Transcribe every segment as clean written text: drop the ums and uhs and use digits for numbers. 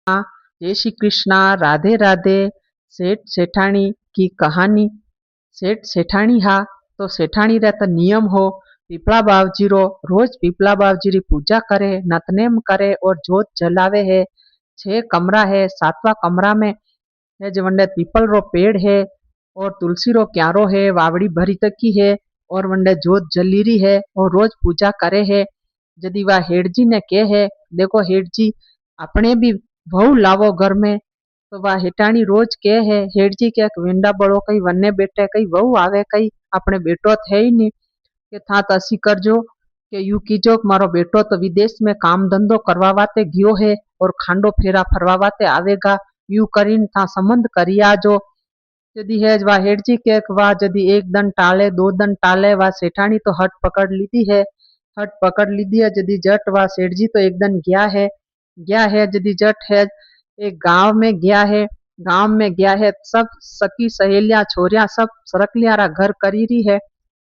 हाँ, जय श्री कृष्णा। राधे राधे। सेठ सेठानी की कहानी। सेठ सेठानी हा तो सेठानी रे तो नियम हो पीपला बावजी रो रोज पीपला बावजी री पूजा करे, नतनेम करे और जोत जलावे है। 6 कमरा है, 7वां कमरा में है जो वंडे पीपल रो पेड़ है और तुलसी रो क्यारो है, वावड़ी भरी तकी है और वंडे जोत जली रही है और रोज पूजा करे है। यदि वा हेडजी ने के है, देखो हेडजी अपने भी वहू लावो घर में, तो वा हेटाणी रोज के है हेडजी के वेंडा बड़ो कई वन्ने बेटे कई वहू आवे कई अपने बेटो थे ही नहीं के था तसी करजो के यू कीजो कि मारो बेटो तो विदेश में काम धंधो करवा वाते गयो है और खांडो फेरा फरवा वाते आवेगा, यू करीन था संबंध करी आजो। यदि है वा हेडजी के वा यदि एक दिन टाले 2 दिन टाले वा सेठानी तो हट पकड़ लीधी है। हट पकड़ लीधी है यदि जट वा सेठजी तो एक दिन गया है यदि जट है एक गांव में गया है। गांव में गया है सब सखी सहेलियां छोरियां सब सरकलियारा घर करी रही है।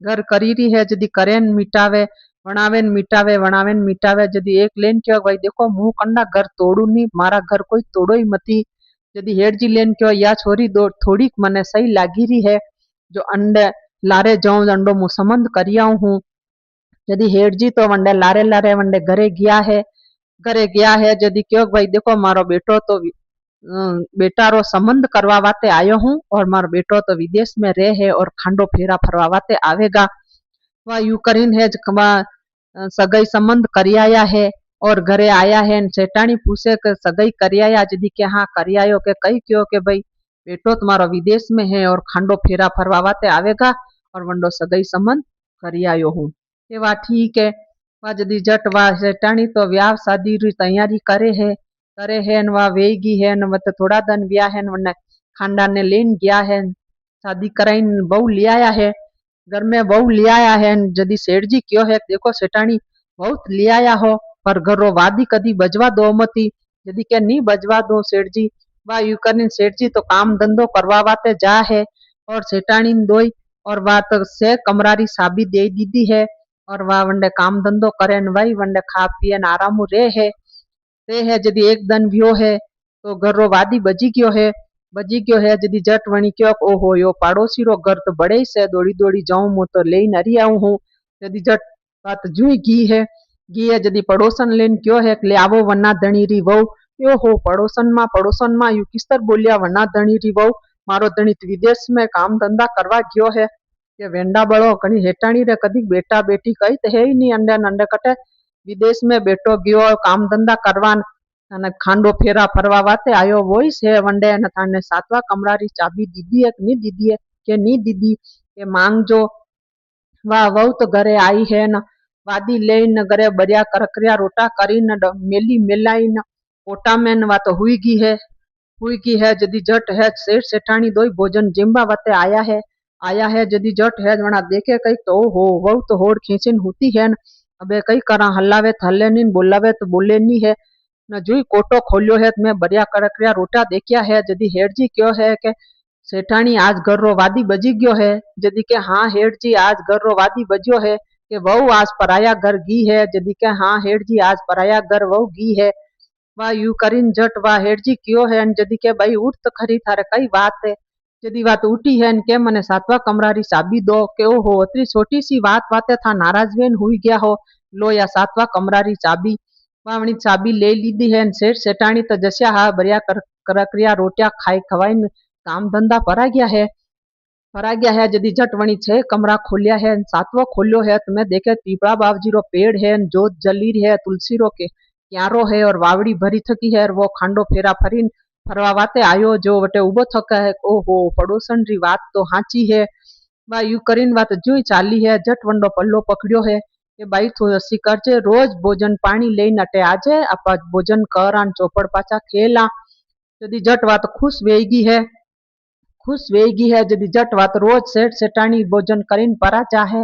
घर करी रही है यदि करेन मिटावे वणावेन मिटावे वणावेन मिटावे यदि एक लेन क्यों भाई देखो मुंह कंडा घर तोड़ू नहीं, मारा घर कोई तोड़ो ही मती। यदि हेडजी लेन क्यों या छोरी दो थोड़ी मने सही लागी रही है जो अंडे लारे जाऊं अंडो मु संबंध करिया हूँ। यदि हेडजी तो वंडे लारे लारे वंडे घरे गया है यदि क्यों भाई देखो मारो बेटो तो बेटा रो संबंध करवा वाते आयो हूँ और मारो बेटो तो विदेश में रहे है और खांडो फेरा फरवा वाते आवेगा। वह यू करीन है सगाई संबंध करी आया है और घरे आया है। सेठानी पूछे के सगाई करी आया यदि के हाँ करी आयो के कई क्यों के भाई बेटो तुम्हारो विदेश में है और खांडो फेरा फरवा वाते आवेगा और वंडो सगाई संबंध करी आयो हूँ। ये वा ठीक है। वा यदि जट वा सेठानी तो ब्याह शादी री तैयारी करे है न वा वेगी है न मत थोड़ा दिन ब्याह है न वने खांडा ने लेन गया है। शादी कराइन बहू ले आया है। घर में बहू ले आया है यदि सेठ जी क्यों है देखो सेठानी बहुत ले आया हो पर घरो वादी कदी बजवा दो मती। यदि के नहीं बजवा दो सेठ जी वा यू करने सेठ जी तो काम धंधो करवा वाते जा है और सेठानी दोई और वा तो से कमरारी साबी दे दीदी है और वा वंडे काम धंधो करे न भाई वंडे खा पिए न आरामू रे है यदि एक दिन व्यो है तो घर रो वादी बजी गयो है यदि जट वणी क्यों ओहो यो पड़ोसी रो घर तो बड़े ही से दौड़ी दौड़ी जाऊं मु तो ले नरी आऊं हूँ। यदि जट बात जुई घी है यदि पड़ोसन लेन क्यों है ले आवो वना धणी री वहू यो हो पड़ोसन मा यू किस्तर बोलिया वना धणी री वहू मारो धणी तो विदेश में काम धंधा करवा गयो है। ये वेंडा बड़ो कहीं हेटाणी रे कदी बेटा बेटी कही तो है ही नहीं अंडे नंडे कटे विदेश में बेटो गयो काम धंधा करवा अने खांडो फेरा फरवा वाते आयो वही से वंडे ने थाने 7वां कमरा री चाबी दीदी है कि नहीं दीदी है के नहीं दीदी के मांग जो वाह वहू तो घरे आई है न वादी लेन घरे बढ़िया करकरिया रोटा करी न मेली मेलाई न ओटा में न वा तो हुई की है यदि जट है सेठ सेठानी दोई भोजन जिम्बा वते आया है यदि जट है वना देखे कई तो हो वहू तो होड़ खींचीन होती है न अबे कई करा हल्लावे तो हल्ले नहीं बोलावे तो बोले नहीं है न जुई कोटो खोलियो है तो मैं बढ़िया करकरिया रोटा देखिया है यदि हेड जी क्यों है के सेठानी आज घर रो वादी बजी गयो है यदि के हाँ हेड जी आज घर रो वादी बजियो है के वहू आज पराया घर गी है यदि के हाँ हेड जी आज पराया घर वहू गी है। वाह यू करीन जट वाह हेड जी क्यों है यदि के भाई उठ तो खरी थारे कई बात है यदि बात उठी है के मने 7वां कमरा री चाबी दो के ओ हो अतरी छोटी सी बात वाते था नाराज वेन हुई गया हो लो या 7वां कमरा री चाबी वावणी चाबी ले लीधी है सेठ सेठानी तो जस्या हा बढ़िया करकरिया रोटिया खाई खवाई काम धंधा परा गया है यदि झट वणी 6 कमरा खोलिया है 7वां खोलियो है तो मैं देखे पीपड़ा बाबजी रो पेड़ है जोत जली रही है तुलसी रो के क्यारो है और वावड़ी भरी थकी है और वो खांडो फेरा फरवा वाते आयो जो वटे उबो थका है ओहो पड़ोसन री बात तो हाची है। वा यू करीन बात जुई चाली है झट वंडो पल्लो पकड़ियो है કે ભાઈ તું હસી કરજે રોજ ભોજન પાણી લઈને અટે આજે આપા ભોજન કર આન ચોપડ પાછા ખેલા यदि जट वात खुश वेगी है यदि जट वात रोज सेठ सेठानी भोजन करीन परा जाहे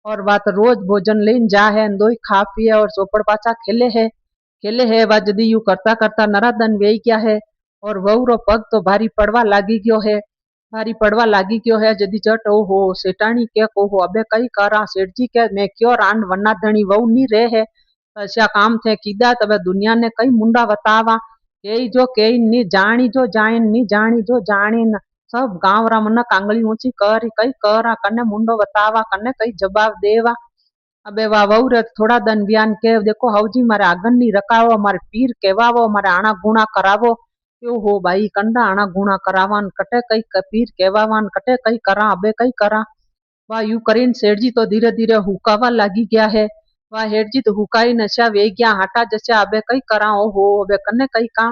और वात रोज भोजन लेन जाहे दोई खा पिए और चौपड़ पाछा खेले है वा यदि यू करता करता नरा दन वेई गया है और वहू रो पग तो भारी पड़वा लागी गयो है यदि जट ओहो सेठानी के ओहो अबे कई करा सेठ जी के मैं क्यों रान वन्ना धणी वहू नी रहे है ऐसा काम थे कीदा तबे दुनिया ने कई मुंडा बतावा केई जो केई नी जाणी जो जाइन नी जाणी जो जाणीन। सब गांव रा मनक आंगली ऊंची कर कई करा कने मुंडो बतावा कने कई जवाब देवा। अबे वा वहू रे थोड़ा दन बयान के देखो हाउजी मारे आगन नी रकावो मारे पीर केवावो मारे आना गुणा करावो। क्यों हो भाई कंडा आना गुणा करावान कटे कई पीर केवावान कटे कई करा अबे कई करा। वाह यूं करीन सेठजी तो धीरे धीरे हुकावा लागी गया है। वाह हेठजी तो हुकाई नशा वे गया हाटा जस्या अबे कई करा ओहो अबे कने कई का।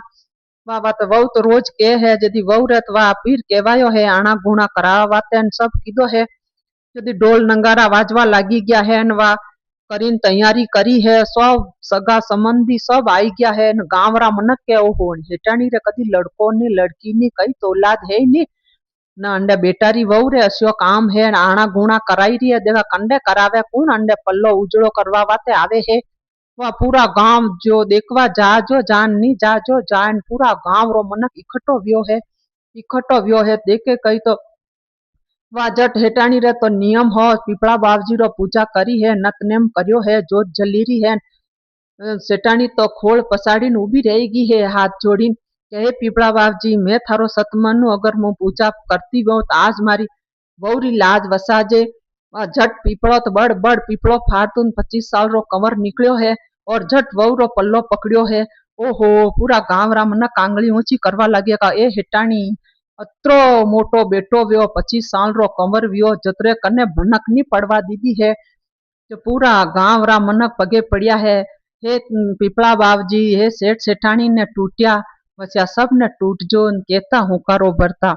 वाह वाह तो वहू तो रोज के है जदी वहू रे तो वाह पीर केवायो है आना गुणा करावा वाते सब कीधो है। जदी ढोल नंगारा वाजवा लागी गया है न वा करीन तैयारी करी है सब सगा संबंधी सब आई गया है न गांव रा मनक के ओहो हेटाणी रे कदी लड़को नी लड़की नी कई तो औलाद है नी न अंडे बेटारी वहू रे अस्यो काम है आना गुणा कराई रही है देखा कंडे करावे कौन अंडे पल्लो उजड़ो करवा वाते आवे है। वह पूरा गांव जो देखवा जाजो जान नी जाजो जान पूरा गांव रो मनक इकट्ठो व्यो है देखे कई तो वा जट हेटाणी रे तो नियम हो पीपड़ा बाबजी रो पूजा करी है नतनेम कर्यो है जोत जली रही है। सेठानी तो खोल पसाड़ी उभी रहेगी है हाथ जोड़ी कहे पीपड़ा बाबजी मैं थारो सत मानू अगर मैं पूजा करती हूँ तो आज मारी बहुरी लाज वसाजे। झट पीपड़ो तो बड़ बड़ पीपड़ो फाड़तून 25 साल रो कंवर निकलियो है और झट वहू रो पल्लो पकड़ियो है। ओहो पूरा गांव रा मनक आंगली ऊंची करवा लगेगा ए हेटाणी अत्रो मोटो बेटो व्यो 25 साल रो कंवर व्यो जतरे कने भनक नी पड़वा दीदी है। जो पूरा गांव रा मनक पगे पड़िया है हे पीपड़ा बाबजी हे सेठ सेठाणी ने टूटिया वस्या सब ने टूट जो कहता हुकारो भरता।